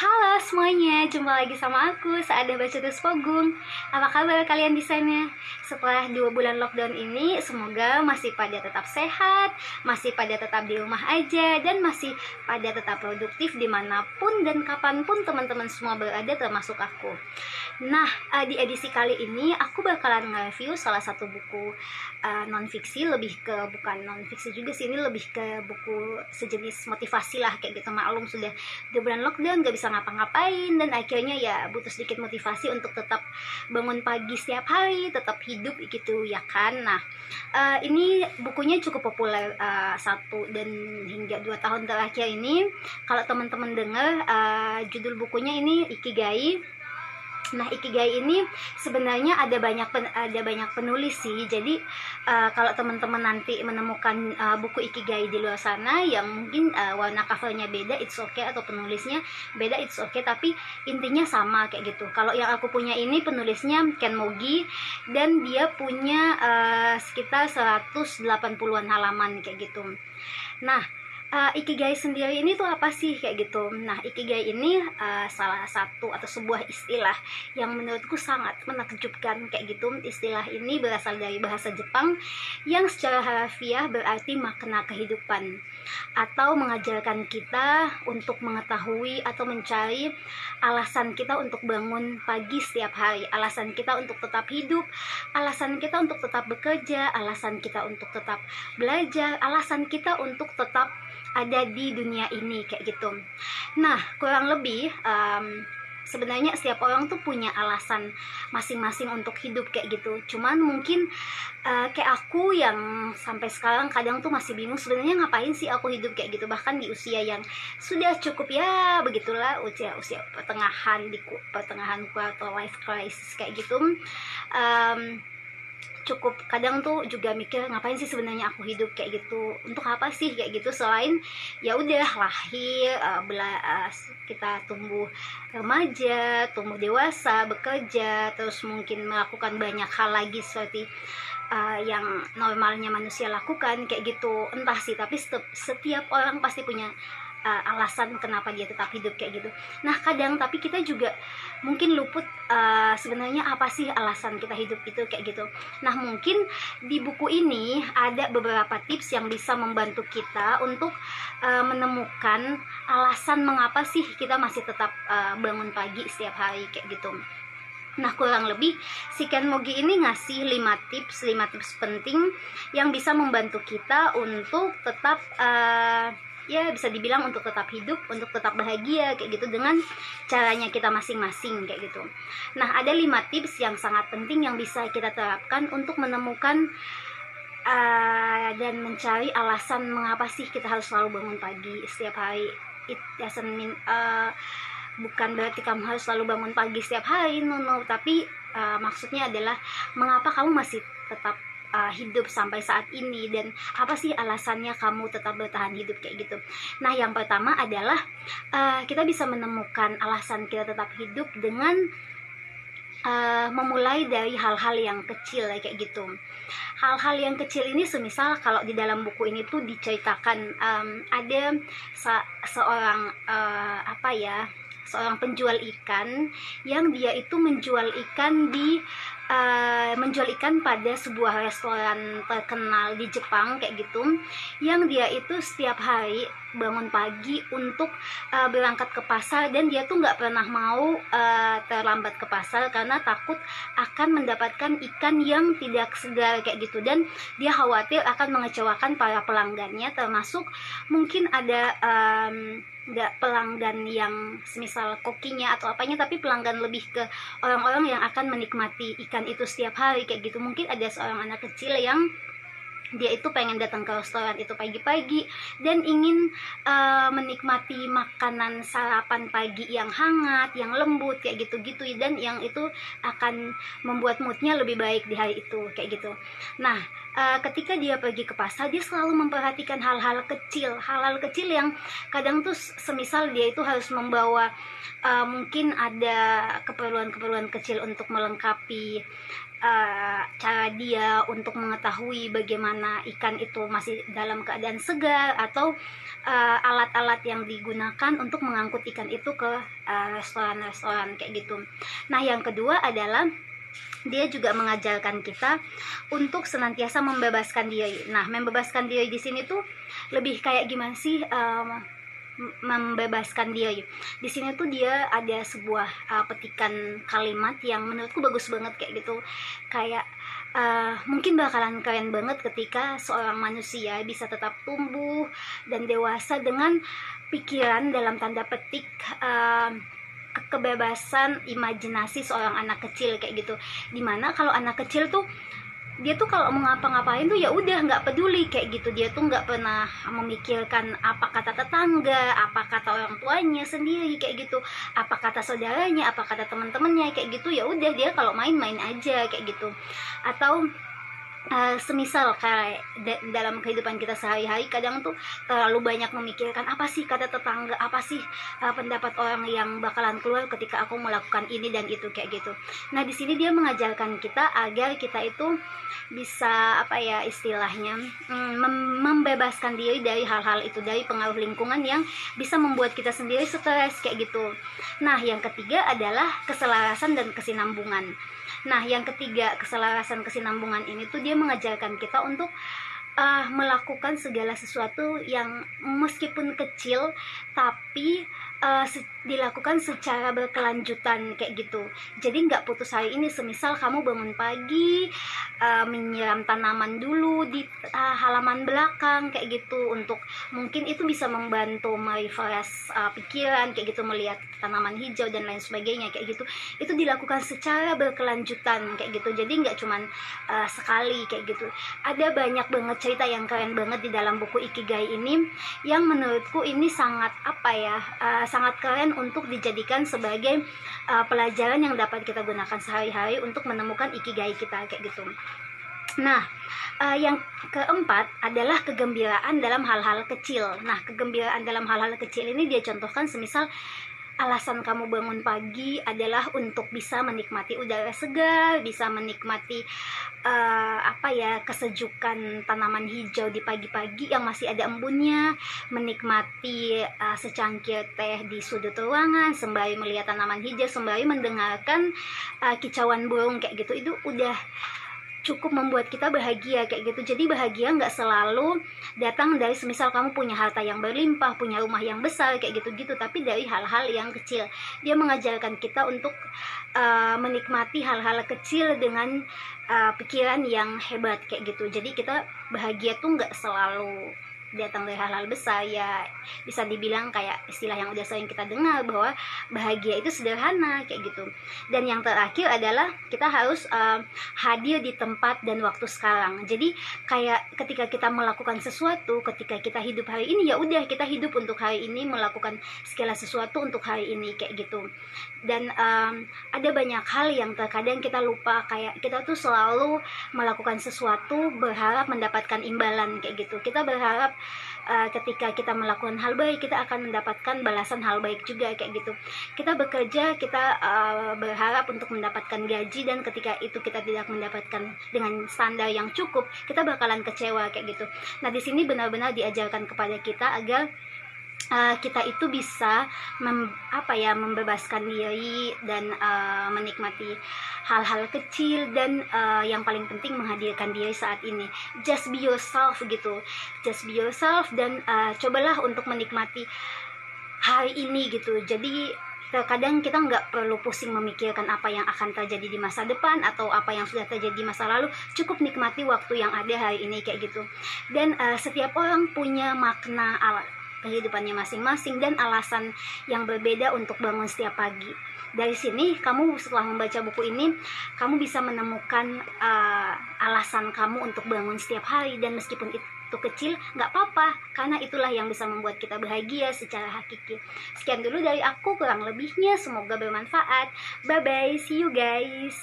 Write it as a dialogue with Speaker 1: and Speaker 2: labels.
Speaker 1: Halo semuanya, jumpa lagi sama aku, Saada Bacetus Pogung. Apa kabar kalian di sana? Setelah 2 bulan lockdown ini, semoga masih pada tetap sehat, masih pada tetap di rumah aja, dan masih pada tetap produktif dimanapun dan kapanpun teman-teman semua berada, termasuk aku. Nah, di edisi kali ini aku bakalan nge-review salah satu buku non-fiksi, bukan non-fiksi juga sih, ini lebih ke buku sejenis motivasi lah kayak gitu. Maklum sudah 2 bulan lockdown, gak bisa ngapa-ngapain, dan akhirnya ya butuh sedikit motivasi untuk tetap bangun pagi setiap hari, tetap hidup gitu ya kan. Nah, ini bukunya cukup populer, 1 dan hingga 2 tahun terakhir ini. Kalau teman-teman dengar, judul bukunya ini Ikigai. Nah, Ikigai ini sebenarnya ada banyak penulis sih. Jadi kalau teman-teman nanti menemukan buku Ikigai di luar sana yang mungkin warna covernya beda, it's okay, atau penulisnya beda, it's okay, tapi intinya sama kayak gitu. Kalau yang aku punya ini penulisnya Ken Mogi, dan dia punya sekitar 180-an halaman kayak gitu. Nah, Ikigai sendiri ini tuh apa sih kayak gitu. Nah, Ikigai ini salah satu atau sebuah istilah yang menurutku sangat menakjubkan kayak gitu. Istilah ini berasal dari bahasa Jepang yang secara harfiah berarti makna kehidupan, atau mengajarkan kita untuk mengetahui atau mencari alasan kita untuk bangun pagi setiap hari, alasan kita untuk tetap hidup, alasan kita untuk tetap bekerja, alasan kita untuk tetap belajar, alasan kita untuk tetap ada di dunia ini kayak gitu. Nah, kurang lebih sebenarnya setiap orang tuh punya alasan masing-masing untuk hidup kayak gitu. Cuman mungkin kayak aku yang sampai sekarang kadang tuh masih bingung sebenarnya ngapain sih aku hidup kayak gitu, bahkan di usia yang sudah cukup ya begitulah, usia pertengahan quarter life crisis kayak gitu. Cukup kadang tuh juga mikir ngapain sih sebenarnya aku hidup kayak gitu, untuk apa sih kayak gitu, selain ya udah lahir, kita tumbuh remaja, tumbuh dewasa, bekerja, terus mungkin melakukan banyak hal lagi seperti yang normalnya manusia lakukan kayak gitu. Entah sih, tapi setiap orang pasti punya alasan kenapa dia tetap hidup kayak gitu. Nah, kadang tapi kita juga mungkin luput sebenarnya apa sih alasan kita hidup itu kayak gitu. Nah, mungkin di buku ini ada beberapa tips yang bisa membantu kita untuk menemukan alasan mengapa sih kita masih tetap bangun pagi setiap hari kayak gitu. Nah, kurang lebih si Ken Mogi ini ngasih 5 tips penting yang bisa membantu kita untuk tetap ya bisa dibilang untuk tetap hidup, untuk tetap bahagia kayak gitu, dengan caranya kita masing-masing kayak gitu. Nah, ada 5 tips yang sangat penting yang bisa kita terapkan untuk menemukan dan mencari alasan mengapa sih kita harus selalu bangun pagi setiap hari. It doesn't mean bukan berarti kamu harus selalu bangun pagi setiap hari, no, tapi maksudnya adalah mengapa kamu masih tetap hidup sampai saat ini, dan apa sih alasannya kamu tetap bertahan hidup kayak gitu. Nah, yang pertama adalah kita bisa menemukan alasan kita tetap hidup dengan memulai dari hal-hal yang kecil kayak gitu. Hal-hal yang kecil ini semisal kalau di dalam buku ini tuh diceritakan ada seorang seorang penjual ikan yang dia itu menjual ikan pada sebuah restoran terkenal di Jepang kayak gitu, yang dia itu setiap hari bangun pagi untuk berangkat ke pasar, dan dia tuh nggak pernah mau terlambat ke pasar karena takut akan mendapatkan ikan yang tidak segar kayak gitu, dan dia khawatir akan mengecewakan para pelanggannya, termasuk mungkin ada nggak pelanggan yang semisal kokinya atau apanya, tapi pelanggan lebih ke orang-orang yang akan menikmati ikan itu setiap hari kayak gitu. Mungkin ada seorang anak kecil yang dia itu pengen datang ke restoran itu pagi-pagi dan ingin menikmati makanan sarapan pagi yang hangat, yang lembut kayak gitu-gitu, dan yang itu akan membuat moodnya lebih baik di hari itu kayak gitu. Nah, ketika dia pergi ke pasar, dia selalu memperhatikan hal-hal kecil yang kadang tuh semisal dia itu harus membawa mungkin ada keperluan-keperluan kecil untuk melengkapi cara dia untuk mengetahui bagaimana ikan itu masih dalam keadaan segar, atau alat-alat yang digunakan untuk mengangkut ikan itu ke restoran-restoran kayak gitu. Nah, yang kedua adalah dia juga mengajarkan kita untuk senantiasa membebaskan diri. Nah, membebaskan diri di sini tuh lebih kayak gimana sih? Membebaskan diri di sini tuh dia ada sebuah petikan kalimat yang menurutku bagus banget kayak gitu. Kayak mungkin bakalan keren banget ketika seorang manusia bisa tetap tumbuh dan dewasa dengan pikiran dalam tanda petik kebebasan imajinasi seorang anak kecil kayak gitu. Dimana kalau anak kecil tuh dia tuh kalau mau ngapa-ngapain tuh ya udah nggak peduli kayak gitu. Dia tuh nggak pernah memikirkan apa kata tetangga, apa kata orang tuanya sendiri kayak gitu, apa kata saudaranya, apa kata teman-temannya kayak gitu. Ya udah dia kalau main-main aja kayak gitu. Atau semisal kayak dalam kehidupan kita sehari-hari kadang tuh terlalu banyak memikirkan apa sih kata tetangga, apa sih pendapat orang yang bakalan keluar ketika aku melakukan ini dan itu kayak gitu. Nah, di sini dia mengajarkan kita agar kita itu bisa apa ya istilahnya membebaskan diri dari hal-hal itu, dari pengaruh lingkungan yang bisa membuat kita sendiri stres kayak gitu. Nah, yang ketiga adalah keselarasan dan kesinambungan. Nah, yang ketiga, keselarasan kesinambungan ini tuh dia mengajarkan kita untuk melakukan segala sesuatu yang meskipun kecil tapi dilakukan secara berkelanjutan kayak gitu. Jadi nggak putus hari ini. Semisal kamu bangun pagi menyiram tanaman dulu di halaman belakang kayak gitu, untuk mungkin itu bisa membantu merefresh pikiran kayak gitu, melihat tanaman hijau dan lain sebagainya kayak gitu. Itu dilakukan secara berkelanjutan kayak gitu. Jadi nggak cuman sekali kayak gitu. Ada banyak banget cerita yang keren banget di dalam buku Ikigai ini yang menurutku ini sangat sangat keren untuk dijadikan sebagai pelajaran yang dapat kita gunakan sehari-hari untuk menemukan Ikigai kita kayak gitu. Nah, yang keempat adalah kegembiraan dalam hal-hal kecil. Nah, kegembiraan dalam hal-hal kecil ini dia contohkan semisal alasan kamu bangun pagi adalah untuk bisa menikmati udara segar, bisa menikmati kesejukan tanaman hijau di pagi-pagi yang masih ada embunnya, menikmati secangkir teh di sudut ruangan sembari melihat tanaman hijau, sembari mendengarkan kicauan burung kayak gitu. Itu udah cukup membuat kita bahagia kayak gitu. Jadi bahagia nggak selalu datang dari semisal kamu punya harta yang berlimpah, punya rumah yang besar kayak gitu-gitu, tapi dari hal-hal yang kecil. Dia mengajarkan kita untuk menikmati hal-hal kecil dengan pikiran yang hebat kayak gitu. Jadi kita bahagia tuh nggak selalu datang dari hal-hal besar ya. Bisa dibilang kayak istilah yang udah sering kita dengar bahwa bahagia itu sederhana kayak gitu. Dan yang terakhir adalah kita harus hadir di tempat dan waktu sekarang. Jadi kayak ketika kita melakukan sesuatu, ketika kita hidup hari ini, ya udah kita hidup untuk hari ini, melakukan segala sesuatu untuk hari ini kayak gitu. Dan ada banyak hal yang terkadang kita lupa, kayak kita tuh selalu melakukan sesuatu berharap mendapatkan imbalan kayak gitu. Kita berharap ketika kita melakukan hal baik kita akan mendapatkan balasan hal baik juga kayak gitu. Kita bekerja, kita berharap untuk mendapatkan gaji, dan ketika itu kita tidak mendapatkan dengan standar yang cukup, kita bakalan kecewa kayak gitu. Nah, di sini benar-benar diajarkan kepada kita agar kita itu bisa membebaskan diri dan menikmati hal-hal kecil, dan yang paling penting menghadirkan diri saat ini. Just be yourself gitu, just be yourself, dan cobalah untuk menikmati hari ini gitu. Jadi terkadang kita nggak perlu pusing memikirkan apa yang akan terjadi di masa depan atau apa yang sudah terjadi di masa lalu. Cukup nikmati waktu yang ada hari ini kayak gitu. Dan setiap orang punya makna kehidupannya masing-masing dan alasan yang berbeda untuk bangun setiap pagi. Dari sini kamu setelah membaca buku ini, kamu bisa menemukan alasan kamu untuk bangun setiap hari, dan meskipun itu kecil nggak apa-apa, karena itulah yang bisa membuat kita bahagia secara hakiki. Sekian dulu dari aku, kurang lebihnya semoga bermanfaat. Bye bye, see you guys.